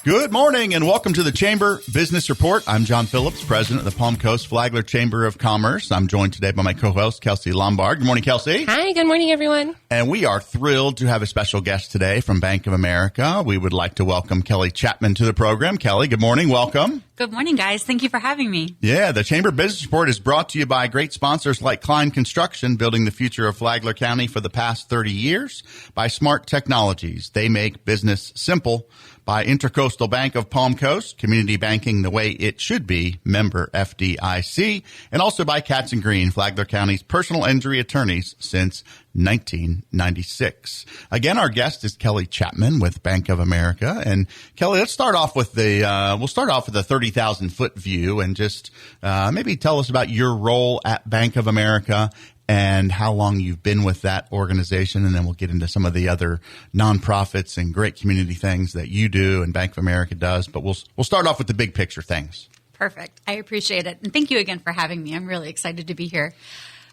Good morning and welcome to the Chamber Business Report. I'm John Phillips, president of the Palm Coast Flagler Chamber of Commerce. I'm joined today by my co-host, Kelsey Lombard. Good morning, Kelsey. Hi, good morning, everyone. And we are thrilled to have a special guest today from Bank of America. We would like to welcome Kelly Chapman to the program. Kelly, good morning. Welcome. Good morning, guys. Thank you for having me. Yeah, the Chamber Business Report is brought to you by great sponsors like Klein Construction, building the future of Flagler County for the past 30 years. By Smart Technologies, they make business simple. By Intercoastal Bank of Palm Coast, community banking the way it should be, member FDIC. And also by Katz & Green, Flagler County's personal injury attorneys since 1996. Again, our guest is Kelly Chapman with Bank of America. And Kelly, let's start off with the 30,000 foot view and just maybe tell us about your role at Bank of America and how long you've been with that organization. And then we'll get into some of the other nonprofits and great community things that you do and Bank of America does. But we'll start off with the big picture things. Perfect. I appreciate it. And thank you again for having me. I'm really excited to be here.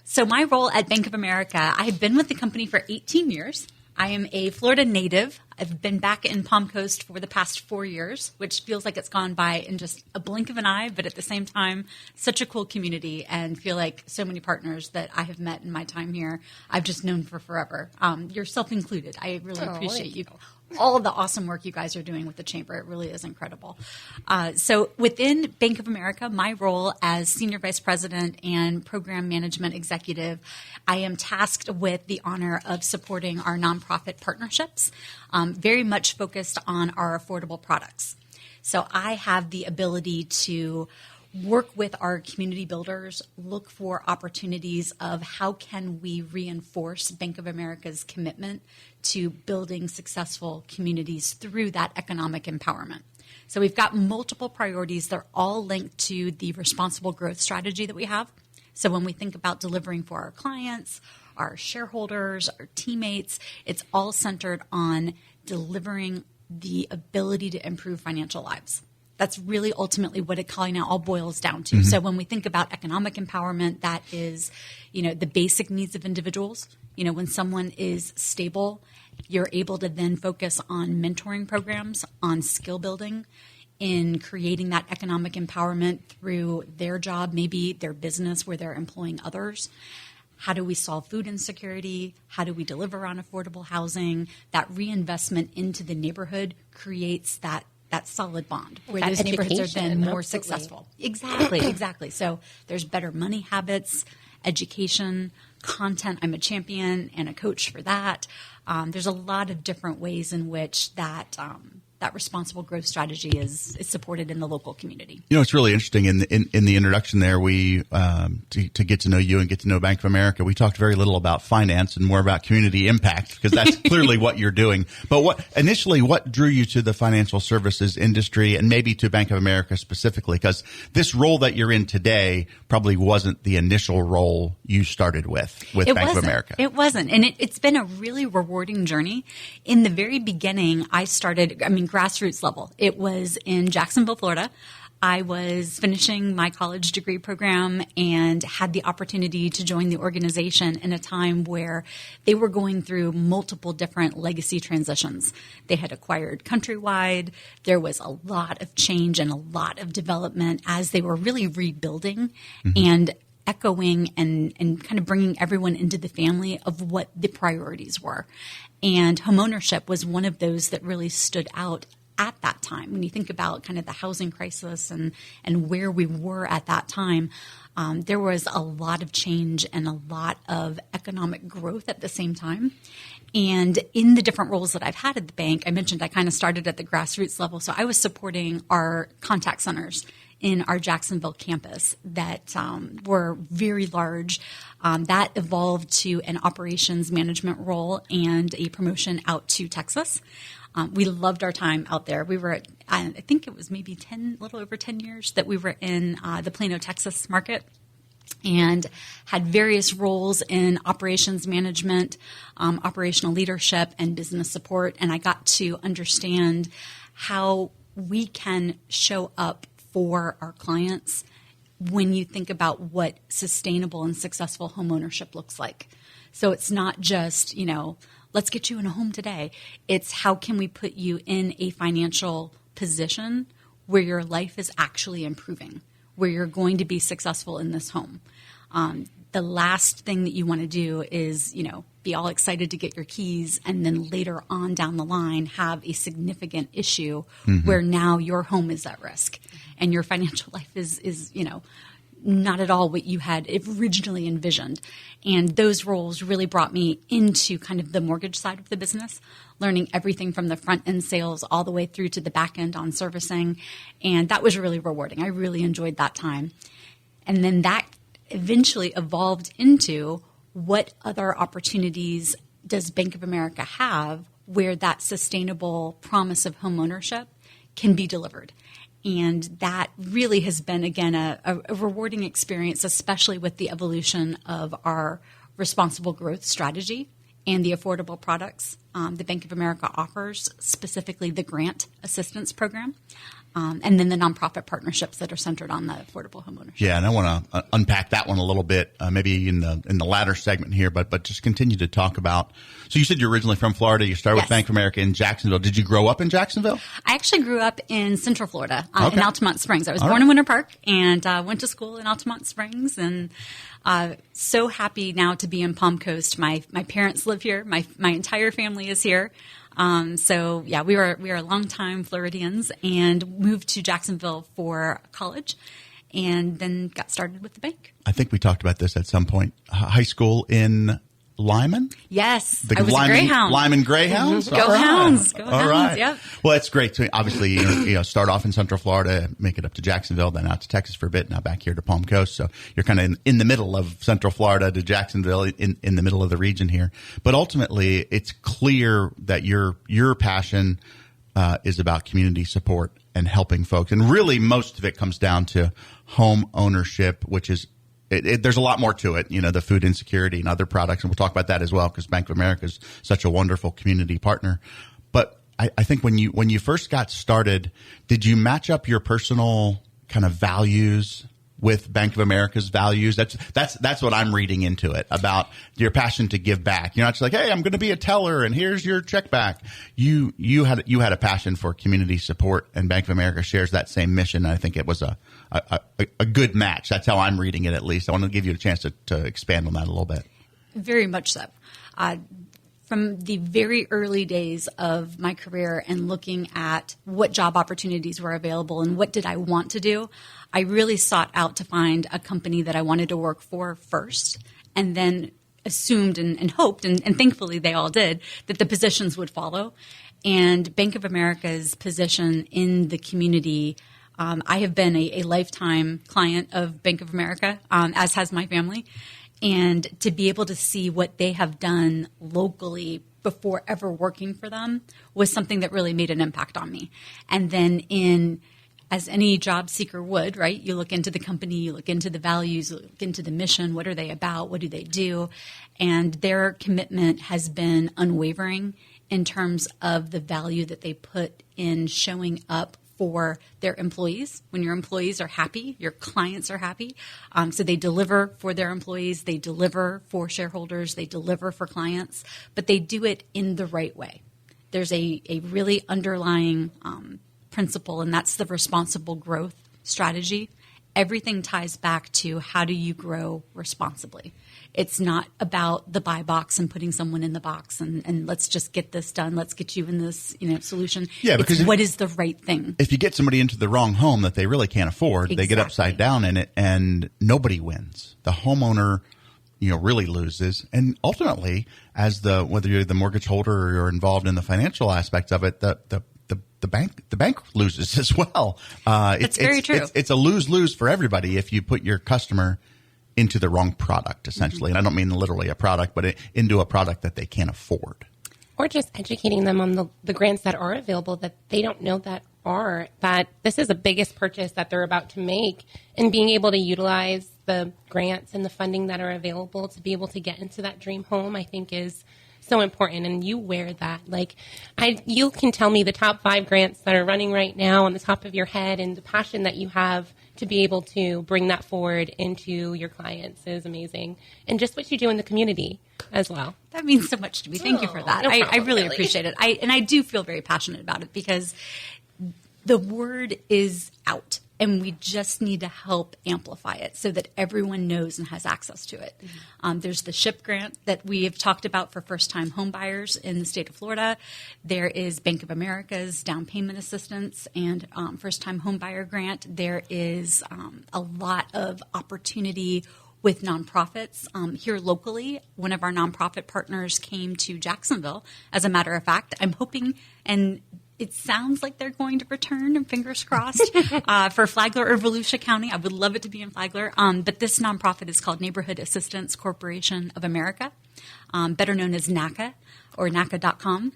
So my role at Bank of America, I have been with the company for 18 years. I am a Florida native. I've been back in Palm Coast for the past 4 years, which feels like it's gone by in just a blink of an eye, but at the same time, such a cool community and feel like so many partners that I have met in my time here, I've just known for forever. Yourself included. I really appreciate you. All of the awesome work you guys are doing with the Chamber. It really is incredible. So within Bank of America, my role as Senior Vice President and Program Management Executive, I am tasked with the honor of supporting our nonprofit partnerships, very much focused on our affordable products. So I have the ability to work with our community builders, look for opportunities of how can we reinforce Bank of America's commitment to building successful communities through that economic empowerment. So we've got multiple priorities. They're all linked to the responsible growth strategy that we have. So when we think about delivering for our clients, our shareholders, our teammates, it's all centered on delivering the ability to improve financial lives. That's really ultimately what it kind of all boils down to. Mm-hmm. So when we think about economic empowerment, that is, the basic needs of individuals. When someone is stable, you're able to then focus on mentoring programs, on skill building, in creating that economic empowerment through their job, maybe their business where they're employing others. How do we solve food insecurity? How do we deliver on affordable housing? That reinvestment into the neighborhood creates that solid bond where those neighborhoods are then more successful. Exactly. So there's better money habits, education, content. I'm a champion and a coach for that. There's a lot of different ways in which that responsible growth strategy is supported in the local community. It's really interesting in the introduction there. We to get to know you and get to know Bank of America, we talked very little about finance and more about community impact because that's clearly what you're doing. But what drew you to the financial services industry and maybe to Bank of America specifically? Because this role that you're in today probably wasn't the initial role you started with Bank of America. It wasn't, and it's been a really rewarding journey. In the very beginning, I started. Grassroots level. It was in Jacksonville, Florida. I was finishing my college degree program and had the opportunity to join the organization in a time where they were going through multiple different legacy transitions. They had acquired Countrywide. There was a lot of change and a lot of development as they were really rebuilding and echoing and kind of bringing everyone into the family of what the priorities were. And homeownership was one of those that really stood out at that time. When you think about kind of the housing crisis and where we were at that time, there was a lot of change and a lot of economic growth at the same time. And in the different roles that I've had at the bank, I mentioned I kind of started at the grassroots level. So I was supporting our contact centers in our Jacksonville campus that were very large. That evolved to an operations management role and a promotion out to Texas. We loved our time out there. We were, I think it was maybe a little over 10 years that we were in the Plano, Texas market. And had various roles in operations management, operational leadership, and business support. And I got to understand how we can show up for our clients when you think about what sustainable and successful homeownership looks like. So it's not just, let's get you in a home today. It's how can we put you in a financial position where your life is actually improving, where you're going to be successful in this home. The last thing that you want to do is, be all excited to get your keys and then later on down the line have a significant issue where now your home is at risk and your financial life is not at all what you had originally envisioned. And those roles really brought me into kind of the mortgage side of the business, learning everything from the front end sales all the way through to the back end on servicing. And that was really rewarding. I really enjoyed that time. And then that eventually evolved into what other opportunities does Bank of America have where that sustainable promise of home ownership can be delivered. And that really has been, again, a rewarding experience, especially with the evolution of our responsible growth strategy and the affordable products the Bank of America offers, specifically the grant assistance program, and then the nonprofit partnerships that are centered on the affordable homeownership. Yeah, and I want to unpack that one a little bit, maybe in the latter segment here, but just continue to talk about. So you said you're originally from Florida. You started with Bank of America in Jacksonville. Did you grow up in Jacksonville? I actually grew up in Central Florida, in Altamont Springs. I was born in Winter Park and went to school in Altamont Springs, and so happy now to be in Palm Coast. My parents live here. My entire family is here. So yeah, we are longtime Floridians and moved to Jacksonville for college and then got started with the bank. I think we talked about this at some point. High school in Lyman? Yes. I was a Greyhound. Lyman Greyhounds? Go Hounds. Go Hounds. Right. Yep. Well, it's great to obviously, start off in Central Florida, make it up to Jacksonville, then out to Texas for a bit, now back here to Palm Coast. So you're kind of in the middle of Central Florida to Jacksonville, in the middle of the region here. But ultimately, it's clear that your passion is about community support and helping folks. And really, most of it comes down to home ownership, which is there's a lot more to it, the food insecurity and other products. And we'll talk about that as well because Bank of America is such a wonderful community partner. But I think when you first got started, did you match up your personal kind of values with Bank of America's values? That's what I'm reading into it about your passion to give back. You're not just like, hey, I'm going to be a teller and here's your check back. You had a passion for community support, and Bank of America shares that same mission. And I think it was a good match. That's how I'm reading it, at least. I want to give you a chance to expand on that a little bit. Very much so. From the very early days of my career and looking at what job opportunities were available and what did I want to do, I really sought out to find a company that I wanted to work for first, and then assumed and hoped, and thankfully they all did, that the positions would follow. And Bank of America's position in the community, I have been a lifetime client of Bank of America, as has my family. And to be able to see what they have done locally before ever working for them was something that really made an impact on me. And then as any job seeker would, right, you look into the company, you look into the values, you look into the mission, what are they about, what do they do? And their commitment has been unwavering in terms of the value that they put in showing up for their employees. When your employees are happy, your clients are happy. So they deliver for their employees, they deliver for shareholders, they deliver for clients, but they do it in the right way. There's a really underlying principle, and that's the responsible growth strategy. Everything ties back to how do you grow responsibly. It's not about the buy box and putting someone in the box and let's just get this done. Let's get you in this solution. Yeah, because what is the right thing? If you get somebody into the wrong home that they really can't afford, They get upside down in it, and nobody wins. The homeowner, really loses, and ultimately, whether you're the mortgage holder or you're involved in the financial aspects of it, the bank loses as well. That's very true. It's a lose-lose for everybody if you put your customer into the wrong product, essentially. And I don't mean literally a product, but into a product that they can't afford. Or just educating them on the grants that are available that they don't know that this is the biggest purchase that they're about to make, and being able to utilize the grants and the funding that are available to be able to get into that dream home, I think is so important. And you wear that. You can tell me the top 5 grants that are running right now on the top of your head, and the passion that you have to be able to bring that forward into your clients is amazing. And just what you do in the community as well. That means so much to me. Thank you for that. No I problem, really appreciate it. I do feel very passionate about it because The word is out, and we just need to help amplify it so that everyone knows and has access to it. There's the SHIP grant that we have talked about for first-time home buyers in the state of Florida. There is Bank of America's down payment assistance and first-time home buyer grant. There is a lot of opportunity with nonprofits. Here locally, one of our nonprofit partners came to Jacksonville. As a matter of fact, I'm hoping, and it sounds like they're going to return, and fingers crossed, for Flagler or Volusia County. I would love it to be in Flagler. But this nonprofit is called Neighborhood Assistance Corporation of America, better known as NACA or NACA.com.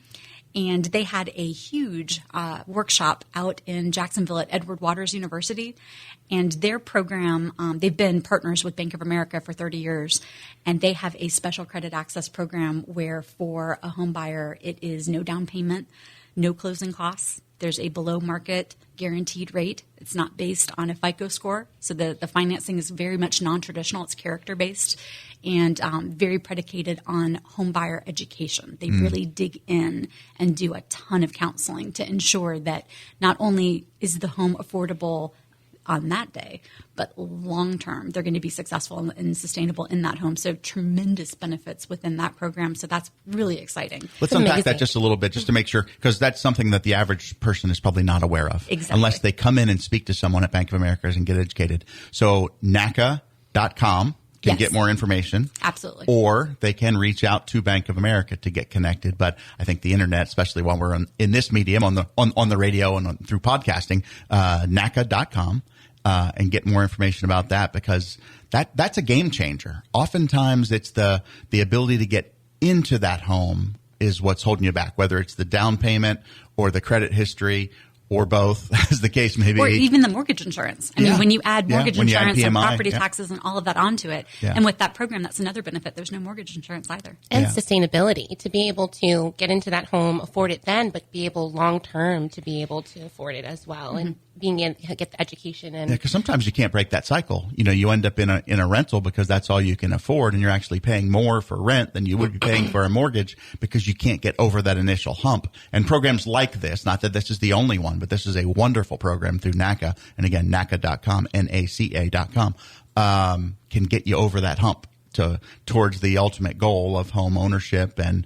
And they had a huge workshop out in Jacksonville at Edward Waters University. And their program, they've been partners with Bank of America for 30 years. And they have a special credit access program where for a home buyer, it is no down payment, no closing costs. There's a below market guaranteed rate. It's not based on a FICO score. So the financing is very much non-traditional. It's character based and very predicated on home buyer education. They really dig in and do a ton of counseling to ensure that not only is the home affordable on that day, but long term, they're going to be successful and sustainable in that home. So tremendous benefits within that program. So that's really exciting. Let's unpack that just a little bit, just to make sure, because that's something that the average person is probably not aware of. Exactly. Unless they come in and speak to someone at Bank of America and get educated. So NACA.com can get more information. Absolutely. Or they can reach out to Bank of America to get connected. But I think the internet, especially while we're in this medium on the radio and through podcasting, NACA.com. And get more information about that, because that's a game changer. Oftentimes it's the ability to get into that home is what's holding you back, whether it's the down payment or the credit history or both, as the case may be. Or even the mortgage insurance. I mean, when you add mortgage insurance and property taxes and all of that onto it, and with that program, that's another benefit. There's no mortgage insurance either. And sustainability, to be able to get into that home, afford it then, but be able long-term to be able to afford it as well. And being in, get the education. And because sometimes you can't break that cycle. You know, you end up in a rental because that's all you can afford, and you're actually paying more for rent than you would be paying for a mortgage because you can't get over that initial hump. And programs like this, not that this is the only one, but this is a wonderful program through NACA. And again, NACA.com, NACA.com, can get you over that hump towards the ultimate goal of home ownership and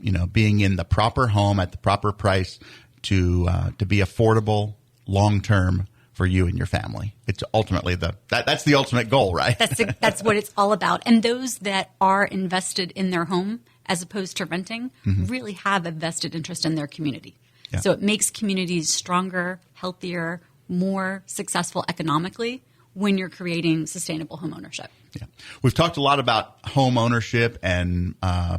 you know, being in the proper home at the proper price to be affordable long term for you and your family. It's ultimately that's the ultimate goal, right? That's what it's all about. And those that are invested in their home as opposed to renting really have a vested interest in their community. Yeah. So it makes communities stronger, healthier, more successful economically when you're creating sustainable home ownership. Yeah. We've talked a lot about home ownership and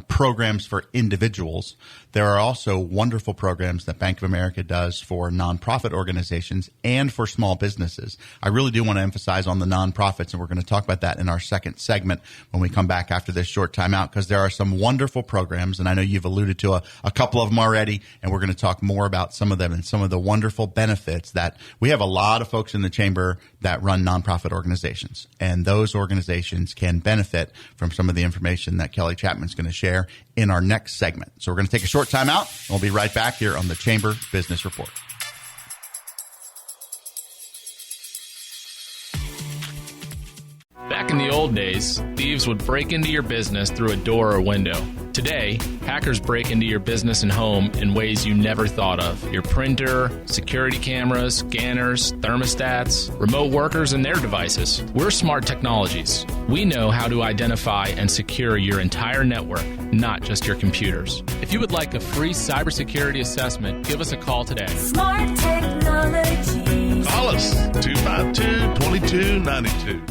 programs for individuals. There are also wonderful programs that Bank of America does for nonprofit organizations and for small businesses. I really do want to emphasize on the nonprofits, and we're going to talk about that in our second segment when we come back after this short timeout, because there are some wonderful programs, and I know you've alluded to a couple of them already, and we're going to talk more about some of them and some of the wonderful benefits that we have. A lot of folks in the chamber that run nonprofit organizations, and those organizations can benefit from some of the information that Kelly Chapman's going to share in our next segment. So we're going to take a short time out, and we'll be right back here on the Chamber Business Report. Back in the old days, thieves would break into your business through a door or window. Today, hackers break into your business and home in ways you never thought of. Your printer, security cameras, scanners, thermostats, remote workers, and their devices. We're Smart Technologies. We know how to identify and secure your entire network, not just your computers. If you would like a free cybersecurity assessment, give us a call today. Smart Technologies. Call us, 252-2292.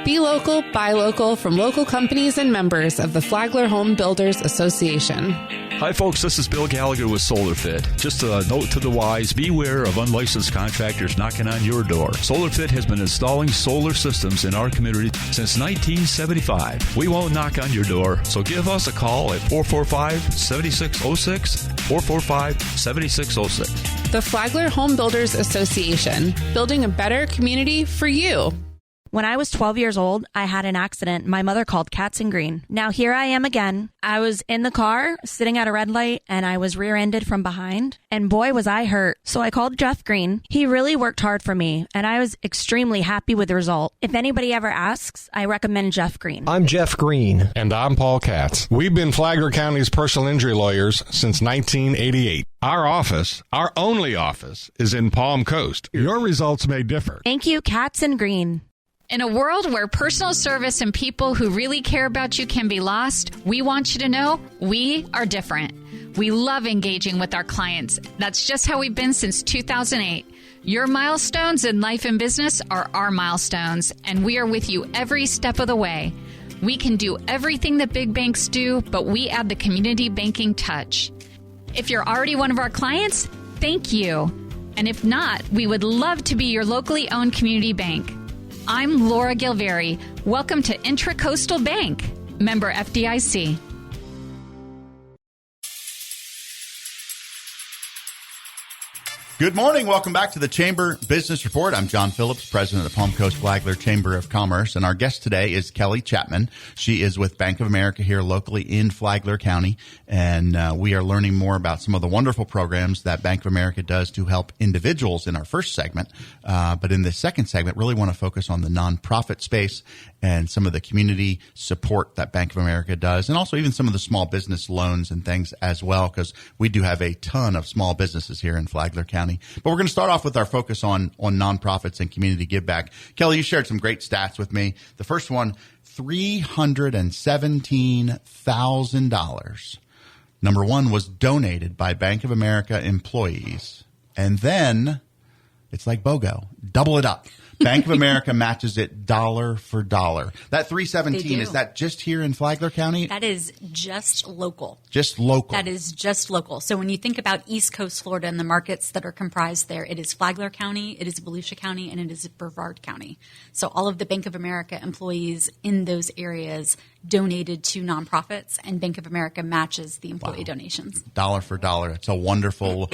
Be local, buy local from local companies and members of the Flagler Home Builders Association. Hi folks, this is Bill Gallagher with SolarFit. Just a note to the wise, beware of unlicensed contractors knocking on your door. SolarFit has been installing solar systems in our community since 1975. We won't knock on your door, so give us a call at 445-7606, 445-7606. The Flagler Home Builders Association, building a better community for you. When I was 12 years old, I had an accident. My mother called Cats and Green. Now here I am again. I was in the car sitting at a red light and I was rear-ended from behind. And boy, was I hurt. So I called Jeff Green. He really worked hard for me and I was extremely happy with the result. If anybody ever asks, I recommend Jeff Green. I'm Jeff Green. And I'm Paul Katz. We've been Flagler County's personal injury lawyers since 1988. Our office, our only office, is in Palm Coast. Your results may differ. Thank you, Cats and Green. In a world where personal service and people who really care about you can be lost, we want you to know we are different. We love engaging with our clients. That's just how we've been since 2008. Your milestones in life and business are our milestones, and we are with you every step of the way. We can do everything that big banks do, but we add the community banking touch. If you're already one of our clients, thank you. And if not, we would love to be your locally owned community bank. I'm Laura Gilveri. Welcome to Intracoastal Bank, member FDIC. Good morning. Welcome back to the Chamber Business Report. I'm John Phillips, president of Palm Coast Flagler Chamber of Commerce, and our guest today is Kelly Chapman. She is with Bank of America here locally in Flagler County, and we are learning more about some of the wonderful programs that Bank of America does to help individuals in our first segment. But in the second segment, really want to focus on the nonprofit space and some of the community support that Bank of America does, and also even some of the small business loans and things as well, because we do have a ton of small businesses here in Flagler County. But we're going to start off with our focus on nonprofits and community give back. Kelly, you shared some great stats with me. The first one, $317,000. Number one was donated by Bank of America employees. And then it's like BOGO. Double it up. Bank of America matches it dollar for dollar. That 317, is that just here in Flagler County? That is just local. Just local. That is just local. So when you think about East Coast Florida and the markets that are comprised there, it is Flagler County, it is Volusia County, and it is Brevard County. So all of the Bank of America employees in those areas donated to nonprofits, and Bank of America matches the employee donations. Dollar for dollar. It's a wonderful,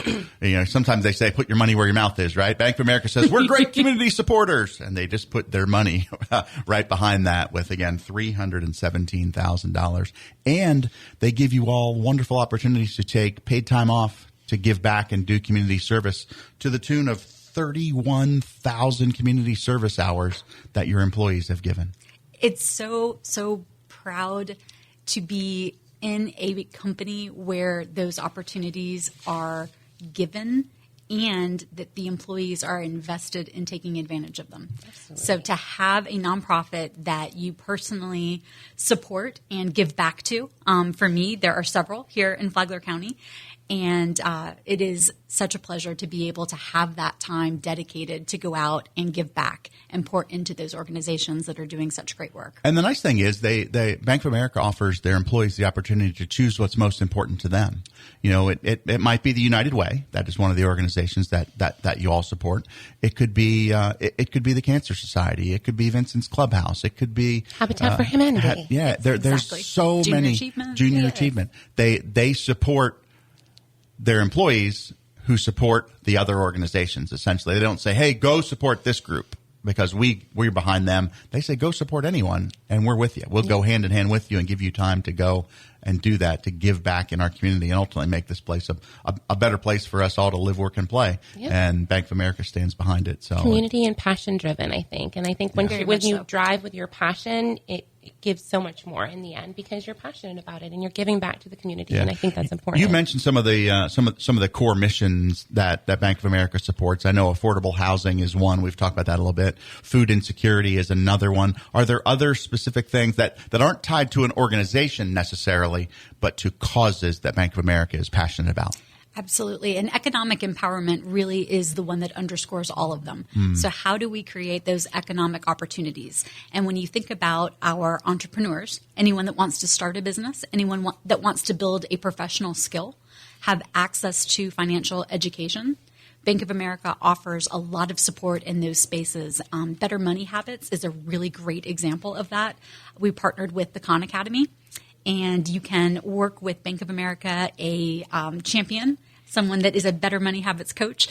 sometimes they say put your money where your mouth is, right? Bank of America says we're great community supporters, and they just put their money right behind that with, again, $317,000. And they give you all wonderful opportunities to take paid time off to give back and do community service to the tune of 31,000 community service hours that your employees have given. It's so proud to be in a company where those opportunities are given and that the employees are invested in taking advantage of them. Absolutely. So to have a nonprofit that you personally support and give back to, for me, there are several here in Flagler County. And it is such a pleasure to be able to have that time dedicated to go out and give back and pour into those organizations that are doing such great work. And the nice thing is they Bank of America offers their employees the opportunity to choose what's most important to them. It might be the United Way. That is one of the organizations that you all support. It could be the Cancer Society. It could be Vincent's Clubhouse. It could be Habitat for Humanity. There's so many Junior Achievement. They support their employees who support the other organizations. Essentially, they don't say, "Hey, go support this group," because we're behind them. They say, "Go support anyone, and we're with you. We'll go hand in hand with you and give you time to go and do that, to give back in our community and ultimately make this place a better place for us all to live, work, and play." Yep. And Bank of America stands behind it. So community and passion driven, I think. And I think when you drive with your passion, it gives so much more in the end because you're passionate about it and you're giving back to the community. Yeah. And I think that's important. You mentioned some of the core missions that Bank of America supports. I know affordable housing is one. We've talked about that a little bit. Food insecurity is another one. Are there other specific things that aren't tied to an organization necessarily, but to causes that Bank of America is passionate about? Absolutely. And economic empowerment really is the one that underscores all of them. So how do we create those economic opportunities? And when you think about our entrepreneurs, anyone that wants to start a business, anyone that wants to build a professional skill, have access to financial education, Bank of America offers a lot of support in those spaces. Better Money Habits is a really great example of that. We partnered with the Khan Academy. And you can work with Bank of America, a champion, someone that is a better money habits coach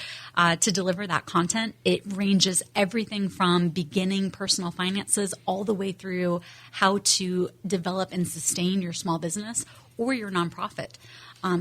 to deliver that content. It ranges everything from beginning personal finances all the way through how to develop and sustain your small business or your nonprofit.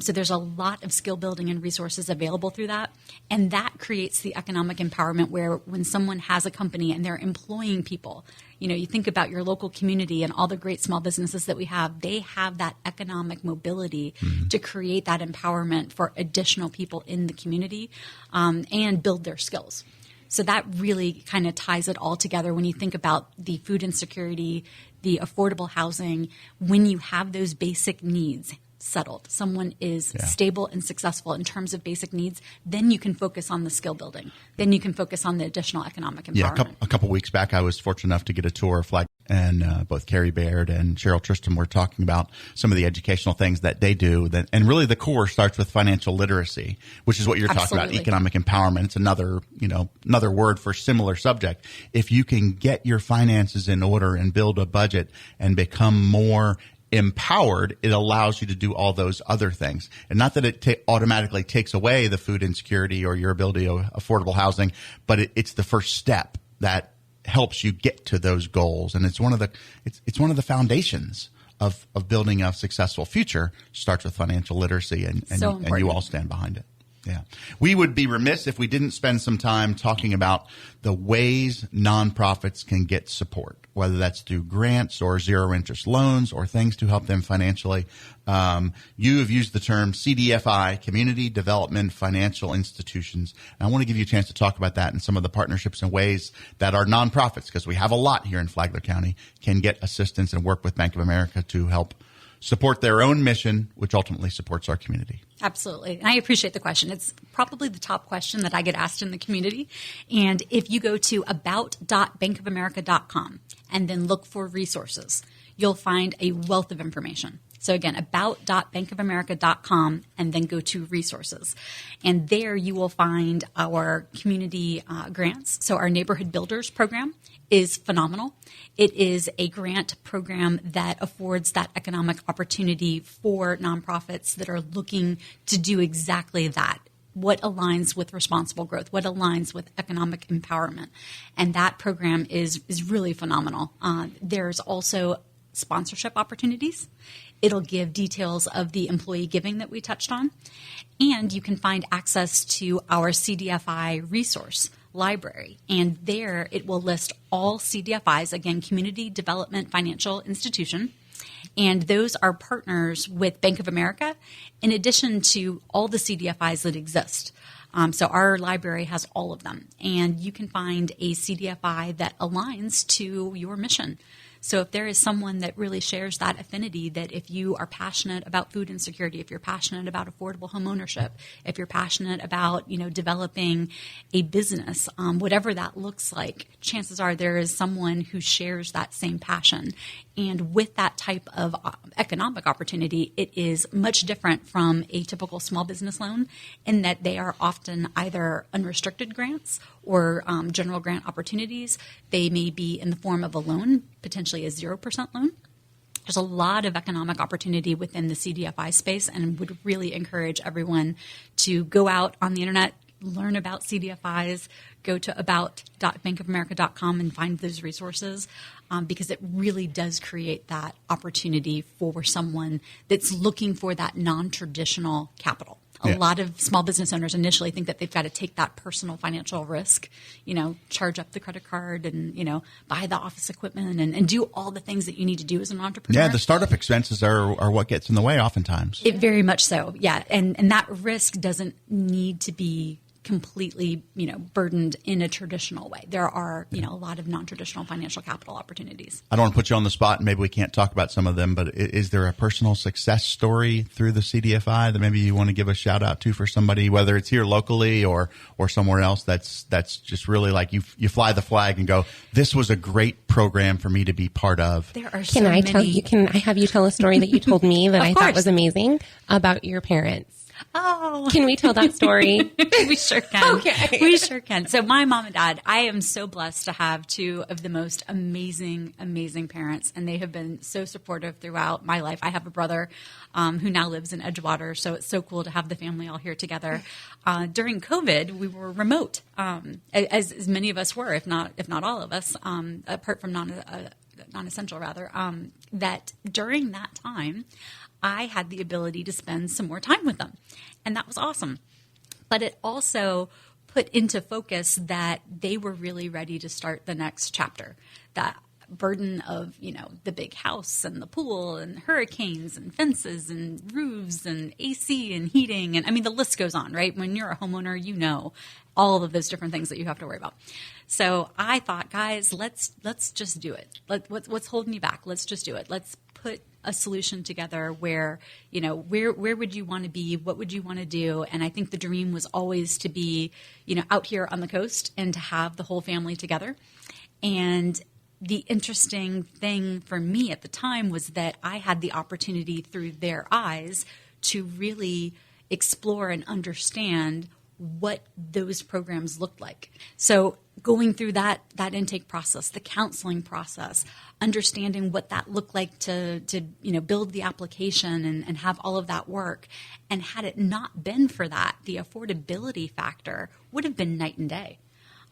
So there's a lot of skill building and resources available through that. And that creates the economic empowerment where when someone has a company and they're employing people, you think about your local community and all the great small businesses that we have, they have that economic mobility to create that empowerment for additional people in the community and build their skills. So that really kind of ties it all together when you think about the food insecurity, the affordable housing, when you have those basic needs settled, someone is stable and successful in terms of basic needs, then you can focus on the skill building. Then you can focus on the additional economic empowerment. Yeah, a couple weeks back, I was fortunate enough to get a tour of Flag, and both Carrie Baird and Cheryl Tristram were talking about some of the educational things that they do. And really the core starts with financial literacy, which is what you're talking about, economic empowerment. It's another word for similar subject. If you can get your finances in order and build a budget and become more empowered, it allows you to do all those other things. And not that it automatically takes away the food insecurity or your ability of affordable housing, but it's the first step that helps you get to those goals. And it's one of the foundations of building a successful future. Starts with financial literacy, and you all stand behind it. Yeah. We would be remiss if we didn't spend some time talking about the ways nonprofits can get support, whether that's through grants or zero interest loans or things to help them financially. You have used the term CDFI, Community Development Financial Institutions. And I want to give you a chance to talk about that and some of the partnerships and ways that our nonprofits, because we have a lot here in Flagler County, can get assistance and work with Bank of America to help support their own mission, which ultimately supports our community. Absolutely. And I appreciate the question. It's probably the top question that I get asked in the community. And if you go to about.bankofamerica.com and then look for resources, you'll find a wealth of information. So again, about.bankofamerica.com and then go to resources. And there you will find our community grants. So our Neighborhood Builders program is phenomenal. It is a grant program that affords that economic opportunity for nonprofits that are looking to do exactly that. What aligns with responsible growth, what aligns with economic empowerment. And that program is really phenomenal. There's also sponsorship opportunities. It'll give details of the employee giving that we touched on. And you can find access to our CDFI resource library. And there it will list all CDFIs, again, Community Development Financial Institution. And those are partners with Bank of America, in addition to all the CDFIs that exist. So our library has all of them. And you can find a CDFI that aligns to your mission. So if there is someone that really shares that affinity, that if you are passionate about food insecurity, if you're passionate about affordable home ownership, if you're passionate about, developing a business, whatever that looks like, chances are there is someone who shares that same passion. And with that type of economic opportunity, it is much different from a typical small business loan in that they are often either unrestricted grants or general grant opportunities. They may be in the form of a loan, potentially a 0% loan. There's a lot of economic opportunity within the CDFI space, and would really encourage everyone to go out on the internet, learn about CDFIs, go to about.bankofamerica.com and find those resources because it really does create that opportunity for someone that's looking for that non-traditional capital. A lot of small business owners initially think that they've got to take that personal financial risk, charge up the credit card and, buy the office equipment and do all the things that you need to do as an entrepreneur. Yeah, the startup expenses are what gets in the way oftentimes. It very much so, yeah. And that risk doesn't need to be completely, burdened in a traditional way. There are, a lot of non-traditional financial capital opportunities. I don't want to put you on the spot, and maybe we can't talk about some of them, but is there a personal success story through the CDFI that maybe you want to give a shout out to for somebody, whether it's here locally or somewhere else that's just really like you fly the flag and go, this was a great program for me to be part of? There are so many. Can I have you tell a story that you told me that I thought was amazing about your parents? Oh. Can we tell that story? We sure can. Okay. We sure can. So my mom and dad, I am so blessed to have two of the most amazing, amazing parents, and they have been so supportive throughout my life. I have a brother who now lives in Edgewater, so it's so cool to have the family all here together. During COVID, we were remote, as many of us were, if not all of us, apart from non-essential rather, that during that time, I had the ability to spend some more time with them. And that was awesome. But it also put into focus that they were really ready to start the next chapter. That burden of, the big house and the pool and hurricanes and fences and roofs and AC and heating. And I mean, the list goes on, right? When you're a homeowner, all of those different things that you have to worry about. So I thought, guys, let's just do it. What's holding you back? Let's just do it. Let's put a solution together where where would you want to be? What would you want to do? And I think the dream was always to be, out here on the coast and to have the whole family together. And the interesting thing for me at the time was that I had the opportunity through their eyes to really explore and understand what those programs looked like. So going through that intake process, the counseling process, understanding what that looked like to build the application and have all of that work. And had it not been for that, the affordability factor would have been night and day.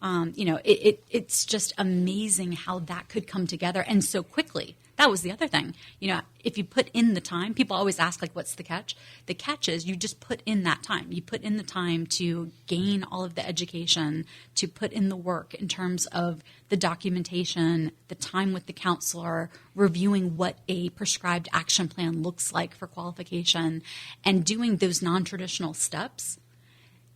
It's just amazing how that could come together and so quickly. That was the other thing. If you put in the time, people always ask, what's the catch? The catch is you just put in that time. You put in the time to gain all of the education, to put in the work in terms of the documentation, the time with the counselor, reviewing what a prescribed action plan looks like for qualification, and doing those non-traditional steps.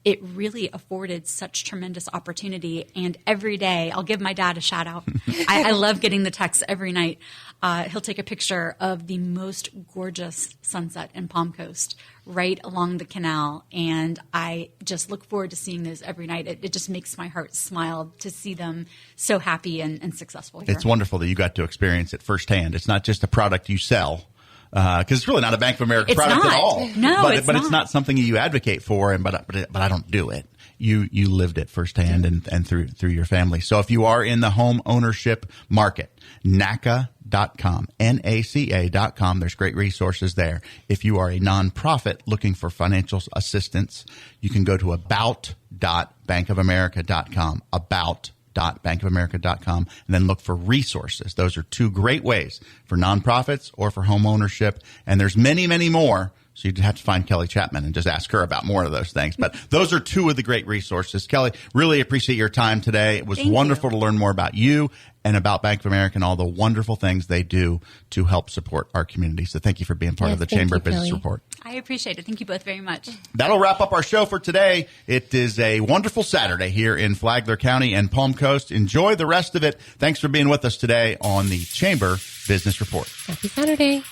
It really afforded such tremendous opportunity. And every day, I'll give my dad a shout out. I love getting the texts every night. He'll take a picture of the most gorgeous sunset in Palm Coast right along the canal. And I just look forward to seeing those every night. It just makes my heart smile to see them so happy and successful here. It's wonderful that you got to experience it firsthand. It's not just a product you sell. Because it's really not a Bank of America product at all. No, but it's not something you advocate for. But I don't do it. You lived it firsthand and through your family. So if you are in the home ownership market, NACA.com, NACA.com. There's great resources there. If you are a nonprofit looking for financial assistance, you can go to about.bankofamerica.com. About.bankofamerica.com, and then look for resources. Those are two great ways for nonprofits or for home ownership. And there's many, many more. So you'd have to find Kelly Chapman and just ask her about more of those things. But those are two of the great resources. Kelly, really appreciate your time today. It was wonderful to learn more about you and about Bank of America and all the wonderful things they do to help support our community. So thank you for being part of the Chamber of Business Report. I appreciate it. Thank you both very much. That'll wrap up our show for today. It is a wonderful Saturday here in Flagler County and Palm Coast. Enjoy the rest of it. Thanks for being with us today on the Chamber Business Report. Happy Saturday.